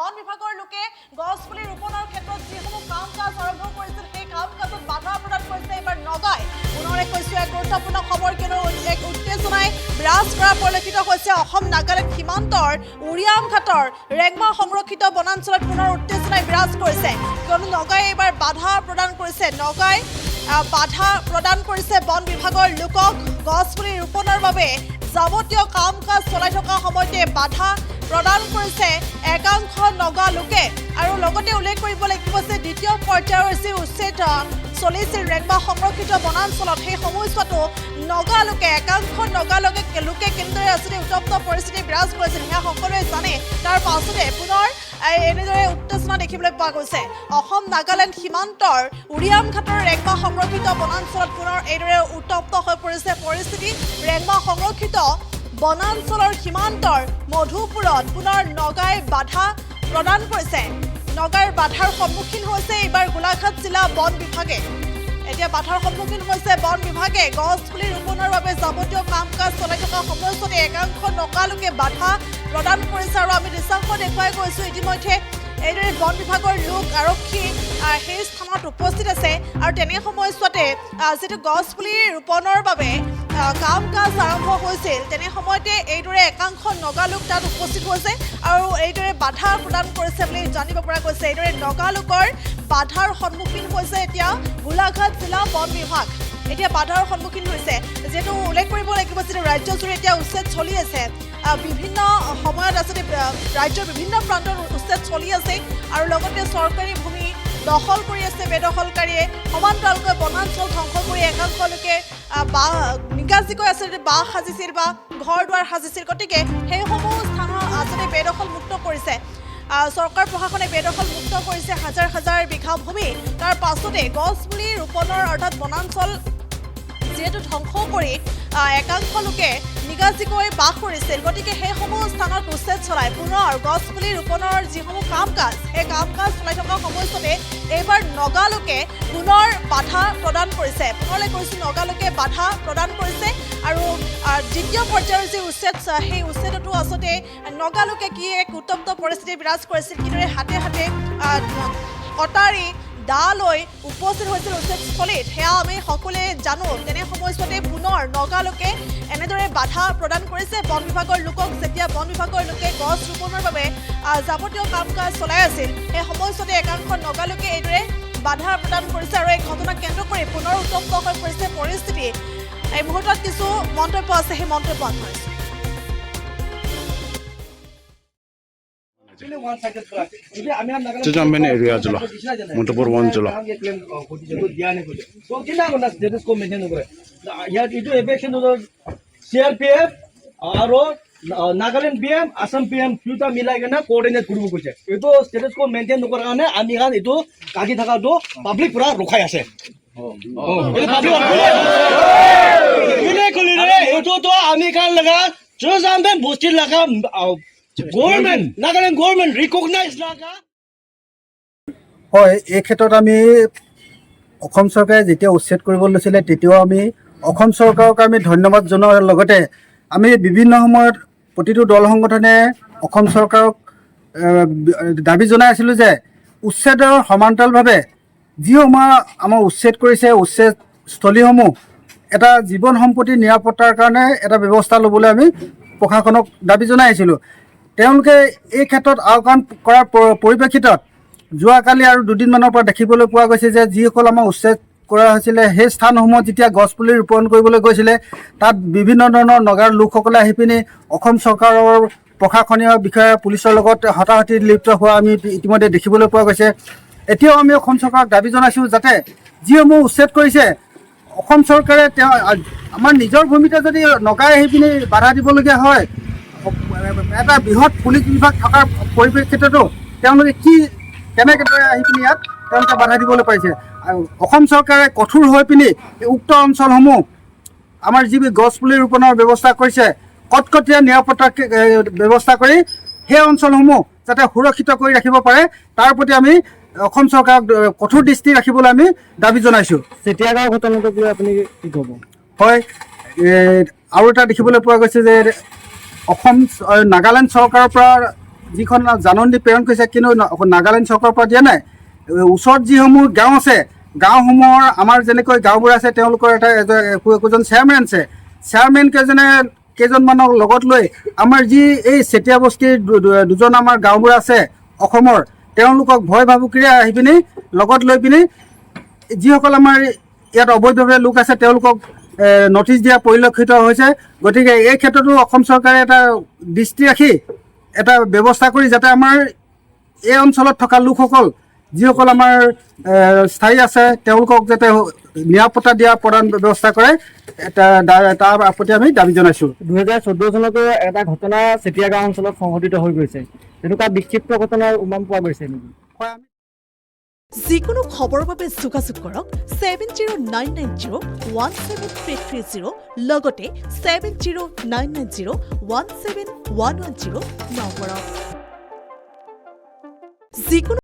বন বিভাগৰ লোকে গছ পুলি ৰোপণৰ ক্ষেত্ৰত যিসমূহ কাম কাজ আৰম্ভ কৰিছিল সেই কাম কাজত বাধা প্ৰদান কৰিছে এইবাৰ নগাই। পুনৰে কৈছোঁ এক গুৰুত্বপূৰ্ণ খবৰ, কিয়নো এক উত্তেজনাই বিৰাজ কৰা পৰিলক্ষিত হৈছে অসম নাগালেণ্ড সীমান্তৰ উৰিয়ামঘাটৰ ৰেংমা সংৰক্ষিত বনাঞ্চলত পুনৰ উত্তেজনাই বিৰাজ কৰিছে, কিয়নো নগাই এইবাৰ বাধা প্ৰদান কৰিছে। নগাই বাধা প্ৰদান কৰিছে বন বিভাগৰ লোকক গছ পুলি ৰোপণৰ বাবে যাৱতীয় কাম কাজ চলাই থকা সময়তে বাধা প্ৰদান কৰিছে একাংশ নগা লোকে। আৰু লগতে উল্লেখ কৰিব লাগিব যে দ্বিতীয় পৰ্যায়ৰ যি উচ্ছেদ চলিছিল ৰেংমা সংৰক্ষিত বনাঞ্চলত, সেই সময়ছোৱাতো নগা লোকে একাংশ নগা লোকে কেনেদৰে আচলতে উত্তপ্ত পৰিস্থিতি বিৰাজ কৰিছিল সেয়া সকলোৱে জানে। তাৰ পাছতে পুনৰ এনেদৰে উত্তেজনা দেখিবলৈ পোৱা গৈছে। অসম নাগালেণ্ড সীমান্তৰ উৰিয়ামঘাটৰ ৰেংমা সংৰক্ষিত বনাঞ্চলত পুনৰ এইদৰে উত্তপ্ত হৈ পৰিছে পৰিস্থিতি। ৰেংমা সংৰক্ষিত বনাঞ্চলৰ সীমান্তৰ মধুপুৰত পুনৰ নগাই বাধা প্ৰদান কৰিছে। নগাৰ বাধাৰ সন্মুখীন হৈছে এইবাৰ গোলাঘাট জিলা বন বিভাগে। এতিয়া বাধাৰ সন্মুখীন হৈছে বন বিভাগে গছ পুলি ৰোপণৰ বাবে যাৱতীয় কাম কাজ চলাই থকা সময়ছোৱাতে একাংশ নগা লোকে বাধা প্ৰদান কৰিছে। আৰু আমি দৃশ্যাংশ দেখুৱাই গৈছোঁ ইতিমধ্যে এইদৰে বন বিভাগৰ লোক আৰক্ষী সেই স্থানত উপস্থিত আছে। আৰু তেনে সময়ছোৱাতে যিটো গছ পুলি ৰোপণৰ বাবে কাম কাজ আৰম্ভ হৈছিল তেনে সময়তে এইদৰে একাংশ নগা লোক তাত উপস্থিত হৈছে আৰু এইদৰে বাধা প্ৰদান কৰিছে বুলি জানিব পৰা গৈছে। এইদৰে নগা লোকৰ বাধাৰ সন্মুখীন হৈছে এতিয়া গোলাঘাট জিলা বন বিভাগ। এতিয়া বাধাৰ সন্মুখীন হৈছে, যিহেতু উল্লেখ কৰিব লাগিব যে ৰাজ্যজুৰি এতিয়া উচ্ছেদ চলি আছে। বিভিন্ন সময়ত আচলতে ৰাজ্যৰ বিভিন্ন প্ৰান্তত উচ্ছেদ চলি আছে আৰু লগতে চৰকাৰী ভূমি দখল কৰি আছে বেদখলকাৰীয়ে। সমান্তৰালকৈ বনাঞ্চল ধ্বংস কৰি একাংশ লোকে নিগাজিকৈ আচলতে বাঁহ সাজিছিল বা ঘৰ দুৱাৰ সাজিছিল। গতিকে সেইসমূহ স্থানৰ আচলতে বেদখল মুক্ত কৰিছে চৰকাৰ প্ৰশাসনে, বেদখল মুক্ত কৰিছে হাজাৰ হাজাৰ বিঘা ভূমি। তাৰ পাছতে গছ পুলি ৰোপণৰ অৰ্থাৎ বনাঞ্চল যিহেতু ধ্বংস কৰি একাংশ লোকে নিগাজিকৈ বাস কৰিছিল, গতিকে সেইসমূহ স্থানত উচ্ছেদ চলাই পুনৰ গছ পুলি ৰোপণৰ যিসমূহ কাম কাজ সেই কাম কাজ চলাই থকা সময়ছোৱাতে এইবাৰ নগা লোকে পুনৰ বাধা প্ৰদান কৰিছে। পুনৰলৈ কৈছোঁ নগা লোকে বাধা প্ৰদান কৰিছে। আৰু দ্বিতীয় পৰ্যায়ৰ যি উচ্ছেদ সেই উচ্ছেদতো আচলতে নগা লোকে কি এক উত্তপ্ত পৰিস্থিতি বিৰাজ কৰিছিল, কিদৰে হাতে হাতে কটাৰী দা লৈ উপস্থিত হৈছিল উচ্ছেদস্থলীত সেয়া আমি সকলোৱে জানো। তেনে সময়ছোৱাতে পুনৰ নগা লোকে এনেদৰে বাধা প্ৰদান কৰিছে বন বিভাগৰ লোকক। যেতিয়া বন বিভাগৰ লোকে গছ ৰোপণৰ বাবে যাৱতীয় কাম কাজ চলাই আছিল সেই সময়ছোৱাতে একাংশ নগা লোকে এইদৰে বাধা প্ৰদান কৰিছে আৰু এই ঘটনাক কেন্দ্ৰ কৰি পুনৰ উত্তপ্ত হৈ পৰিছে পৰিস্থিতি। এই মুহূৰ্তত কিছু মন্তব্য আছে, সেই মন্তব্য আগবঢ়াইছোঁ। নাগালেণ্ড পিএম আসাম পিএম দুটা মিলাই কিনে কোঅৰ্ডিনেট কৰিব কৈছে। এইটো ষ্টেটাছ কো মেইনটেইন নকৰাৰ কাৰণে আমি এইটো কাটি থকাটো পাব্লিক পুৰা ৰখাই আছে। এইটোতো আমি কাণ লগা বস্তিৰ লগা গভৰ্ণমেণ্ট নাগালেণ্ড গভৰ্ণমেণ্ট ৰিকগনাইজ লগা। হয়, এই ক্ষেত্ৰত আমি অসম চৰকাৰে যেতিয়া উচ্ছেদ কৰিব লৈছিলে তেতিয়াও আমি অসম চৰকাৰক আমি ধন্যবাদ জনোৱাৰ লগতে আমি বিভিন্ন সময়ত প্ৰতিটো দল সংগঠনে অসম চৰকাৰক দাবী জনাই আছিলোঁ যে উচ্ছেদৰ সমান্তৰালভাৱে যিসমূহ আমাৰ উচ্ছেদ কৰিছে উচ্ছেদস্থলীসমূহ এটা জীৱন সম্পত্তিৰ নিৰাপত্তাৰ কাৰণে এটা ব্যৱস্থা ল'বলৈ আমি প্ৰশাসনক দাবী জনাই আহিছিলোঁ। তেওঁলোকে এই ক্ষেত্ৰত আওকাণ কৰাৰ পৰিপ্ৰেক্ষিতত যোৱাকালি আৰু দুদিনমানৰ পৰা দেখিবলৈ পোৱা গৈছে যে যিসকল আমাৰ উচ্ছেদ কৰা হৈছিলে সেই স্থানসমূহত যেতিয়া গছপুলি ৰোপণ কৰিবলৈ গৈছিলে তাত বিভিন্ন ধৰণৰ নগাৰ লোকসকলে আহি পিনি অসম চৰকাৰৰ প্ৰশাসনীয় বিষয়া পুলিচৰ লগত হতাহতিত লিপ্ত হোৱা আমি ইতিমধ্যে দেখিবলৈ পোৱা গৈছে। এতিয়াও আমি অসম চৰকাৰক দাবী জনাইছোঁ যাতে যিসমূহ উচ্ছেদ কৰিছে অসম চৰকাৰে আমাৰ নিজৰ ভূমিতে যদি নগাই আহি পিনি বাধা দিবলগীয়া হয়, এটা বৃহৎ পুলিচ বিভাগ থকাৰ পৰিপ্ৰেক্ষিততো তেওঁলোকে কেনেদৰে আহি পিনি ইয়াত তেওঁলোকে বাধা দিবলৈ পাৰিছে। আৰু অসম চৰকাৰে কঠোৰ হৈ পিনি উক্ত অঞ্চলসমূহ আমাৰ যি গছ পুলি ৰোপণৰ ব্যৱস্থা কৰিছে কটকটীয়া নিৰাপত্তা ব্যৱস্থা কৰি সেই অঞ্চলসমূহ যাতে সুৰক্ষিত কৰি ৰাখিব পাৰে তাৰ প্ৰতি আমি অসম চৰকাৰক কঠোৰ দৃষ্টি ৰাখিবলৈ আমি দাবী জনাইছোঁ। চেতিয়াগাঁও ঘটনাটোক লৈ আপুনি কি ক'ব? হয়, আৰু এটা দেখিবলৈ পোৱা গৈছে যে অসম নাগালেণ্ড চৰকাৰৰ পৰা যিখন জাননী প্ৰেৰণ কৰিছে, কিন্তু নাগালেণ্ড চৰকাৰৰ পৰা দিয়া নাই। ওচৰত যিসমূহ গাঁও আছে, গাঁওসমূহৰ আমাৰ যেনেকৈ গাঁওবোৰ আছে, তেওঁলোকৰ একোজন চেয়াৰমেন আছে। চেয়াৰমেন কেইজনমানক লগত লৈ আমাৰ যি এই চেতিয়া বস্তিৰ দুজন আমাৰ গাঁওবোৰ আছে অসমৰ, তেওঁলোকক ভয় ভাবুকিৰে আহি পিনি লগত লৈ পিনি যিসকল আমাৰ ইয়াত অবৈধভাৱে লোক আছে তেওঁলোকক নটিচ দিয়া পৰিলক্ষিত হৈছে। গতিকে এই ক্ষেত্ৰতো অসম চৰকাৰে এটা দৃষ্টি ৰাখি এটা ব্যৱস্থা কৰি যাতে আমাৰ এই অঞ্চলত থকা লোকসকল যিসকল আমাৰ স্থায়ী আছে তেওঁলোকক যাতে নিৰাপত্তা দিয়া প্ৰদান ব্যৱস্থা কৰে, তাৰ প্ৰতি আমি দাবী জনাইছোঁ। 2014 চনতো এটা ঘটনা চেতিয়া গাঁও অঞ্চলত সংঘটিত হৈ গৈছে, তেনেকুৱা বিক্ষিপ্ত ঘটনাৰ উমান পোৱা গৈছে নেকি? যিকোনো খবৰৰ বাবে যোগাযোগ কৰক 7099017330 লগতে 7099017110 নম্বৰত। যিকোনো